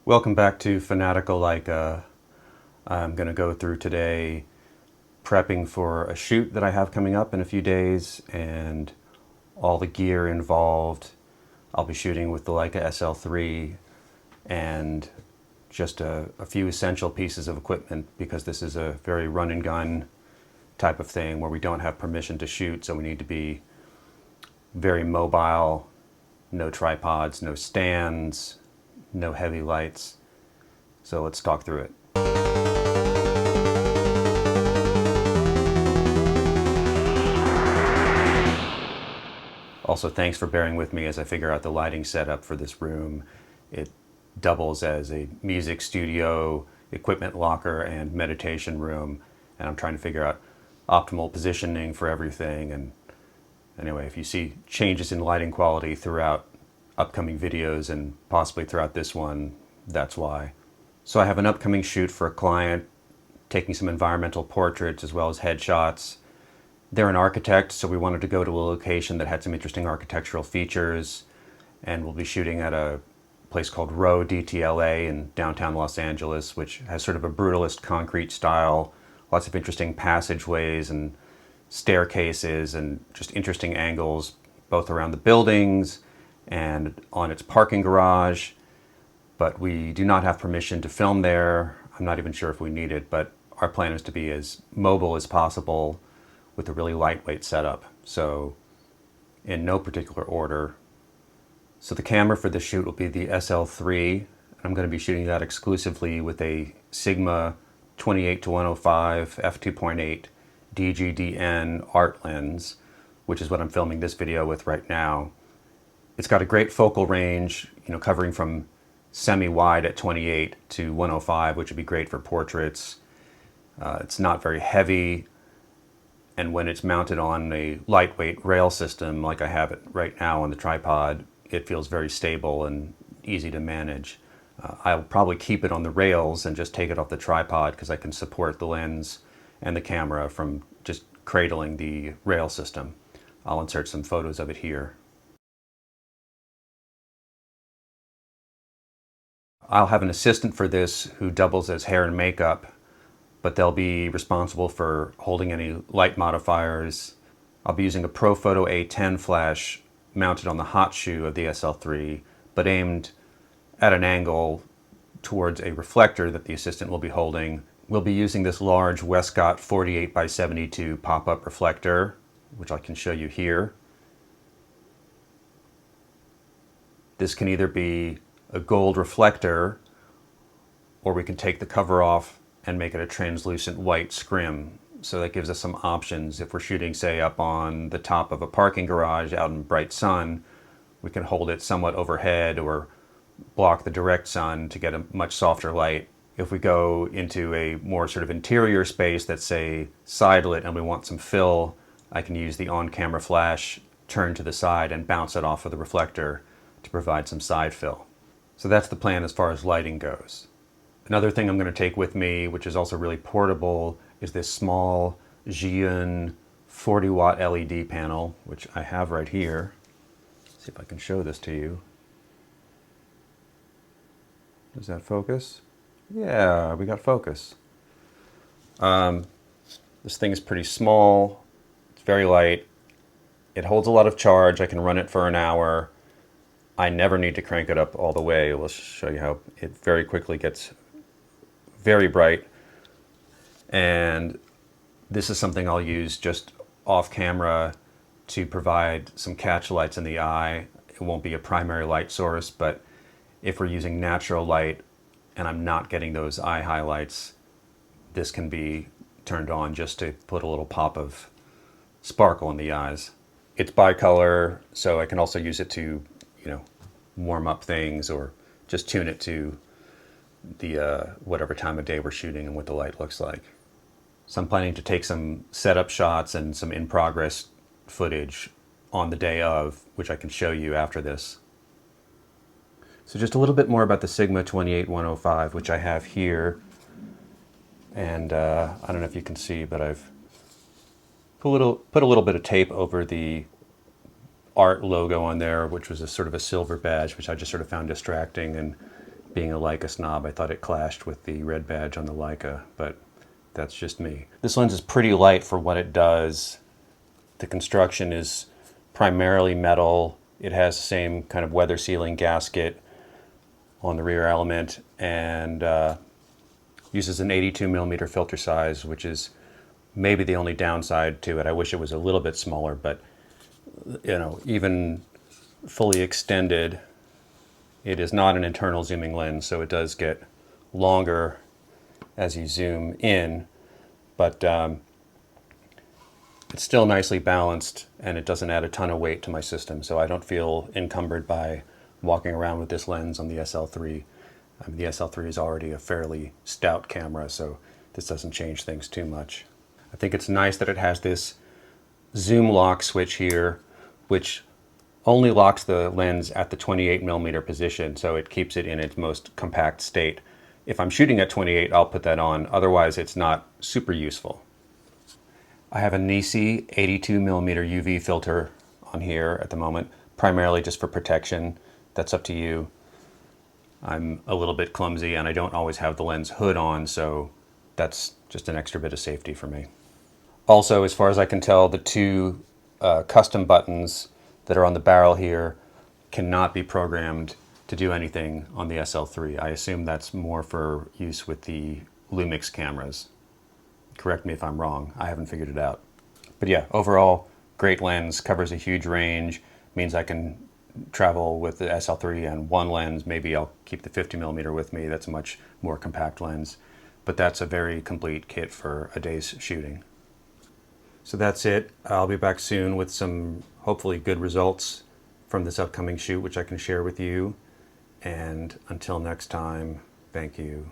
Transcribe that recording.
Welcome back to Fanatical Leica. I'm going to go through today prepping for a shoot that I have coming up in a few days and all the gear involved. I'll be shooting with the Leica SL3 and just a few essential pieces of equipment because this is a very run and gun type of thing where we don't have permission to shoot, so we need to be very mobile, no tripods, no stands, no heavy lights. So let's talk through it. Also, thanks for bearing with me as I figure out the lighting setup for this room. It doubles as a music studio, equipment locker, and meditation room, and I'm trying to figure out optimal positioning for everything. And anyway, if you see changes in lighting quality throughout upcoming videos and possibly throughout this one, that's why. So I have an upcoming shoot for a client, taking some environmental portraits as well as headshots. They're an architect, so we wanted to go to a location that had some interesting architectural features, and we'll be shooting at a place called Row DTLA in downtown Los Angeles, which has sort of a brutalist concrete style, lots of interesting passageways and staircases and just interesting angles both around the buildings and on its parking garage. But we do not have permission to film there. I'm not even sure if we need it, but our plan is to be as mobile as possible with a really lightweight setup. So in no particular order. So the camera for this shoot will be the SL3. I'm going to be shooting that exclusively with a Sigma 28-105 F2.8 DG DN Art lens, which is what I'm filming this video with right now. It's got a great focal range, covering from semi-wide at 28 to 105, which would be great for portraits. It's not very heavy, and when it's mounted on a lightweight rail system like I have it right now on the tripod, it feels very stable and easy to manage. I'll probably keep it on the rails and just take it off the tripod because I can support the lens and the camera from just cradling the rail system. I'll insert some photos of it here. I'll have an assistant for this who doubles as hair and makeup, but they'll be responsible for holding any light modifiers. I'll be using a Profoto A10 flash mounted on the hot shoe of the SL3, but aimed at an angle towards a reflector that the assistant will be holding. We'll be using this large Westcott 48x72 pop-up reflector, which I can show you here. This can either be a gold reflector, or we can take the cover off and make it a translucent white scrim. So that gives us some options. If we're shooting, say, up on the top of a parking garage out in bright sun, we can hold it somewhat overhead or block the direct sun to get a much softer light. If we go into a more sort of interior space that's, say, side lit and we want some fill, I can use the on-camera flash, turn to the side and bounce it off of the reflector to provide some side fill. So that's the plan as far as lighting goes. Another thing I'm going to take with me, which is also really portable, is this small Zhiyun 40-watt LED panel, which I have right here. Let's see if I can show this to you. Does that focus? Yeah, we got focus. This thing is pretty small. It's very light. It holds a lot of charge. I can run it for an hour. I never need to crank it up all the way. Let's show you how it very quickly gets very bright. And this is something I'll use just off camera to provide some catch lights in the eye. It won't be a primary light source, but if we're using natural light and I'm not getting those eye highlights, this can be turned on just to put a little pop of sparkle in the eyes. It's bicolor, so I can also use it to warm up things or just tune it to the whatever time of day we're shooting and what the light looks like. So I'm planning to take some setup shots and some in-progress footage on the day of, which I can show you after this. So just a little bit more about the Sigma 28-105, which I have here. And I don't know if you can see, but I've put a little bit of tape over the art logo on there, which was a sort of a silver badge, which I just sort of found distracting and being a Leica snob, I thought it clashed with the red badge on the Leica, but that's just me. This lens is pretty light for what it does. The construction is primarily metal. It has the same kind of weather sealing gasket on the rear element, and uses an 82mm filter size, which is maybe the only downside to it. I wish it was a little bit smaller, but you know, even fully extended, it is not an internal zooming lens, so it does get longer as you zoom in, but it's still nicely balanced, and it doesn't add a ton of weight to my system, so I don't feel encumbered by walking around with this lens on the SL3. I mean, the SL3 is already a fairly stout camera, so this doesn't change things too much. I think it's nice that it has this zoom lock switch here, which only locks the lens at the 28mm position, so it keeps it in its most compact state. If I'm shooting at 28, I'll put that on. Otherwise, it's not super useful. I have a Nisi 82mm UV filter on here at the moment, primarily just for protection. That's up to you. I'm a little bit clumsy and I don't always have the lens hood on, so that's just an extra bit of safety for me. Also, as far as I can tell, the two custom buttons that are on the barrel here cannot be programmed to do anything on the SL3. I assume that's more for use with the Lumix cameras. Correct me if I'm wrong, I haven't figured it out. But yeah, overall, great lens, covers a huge range, means I can travel with the SL3 and one lens. Maybe I'll keep the 50mm with me, that's a much more compact lens. But that's a very complete kit for a day's shooting. So that's it. I'll be back soon with some hopefully good results from this upcoming shoot, which I can share with you. And until next time, thank you.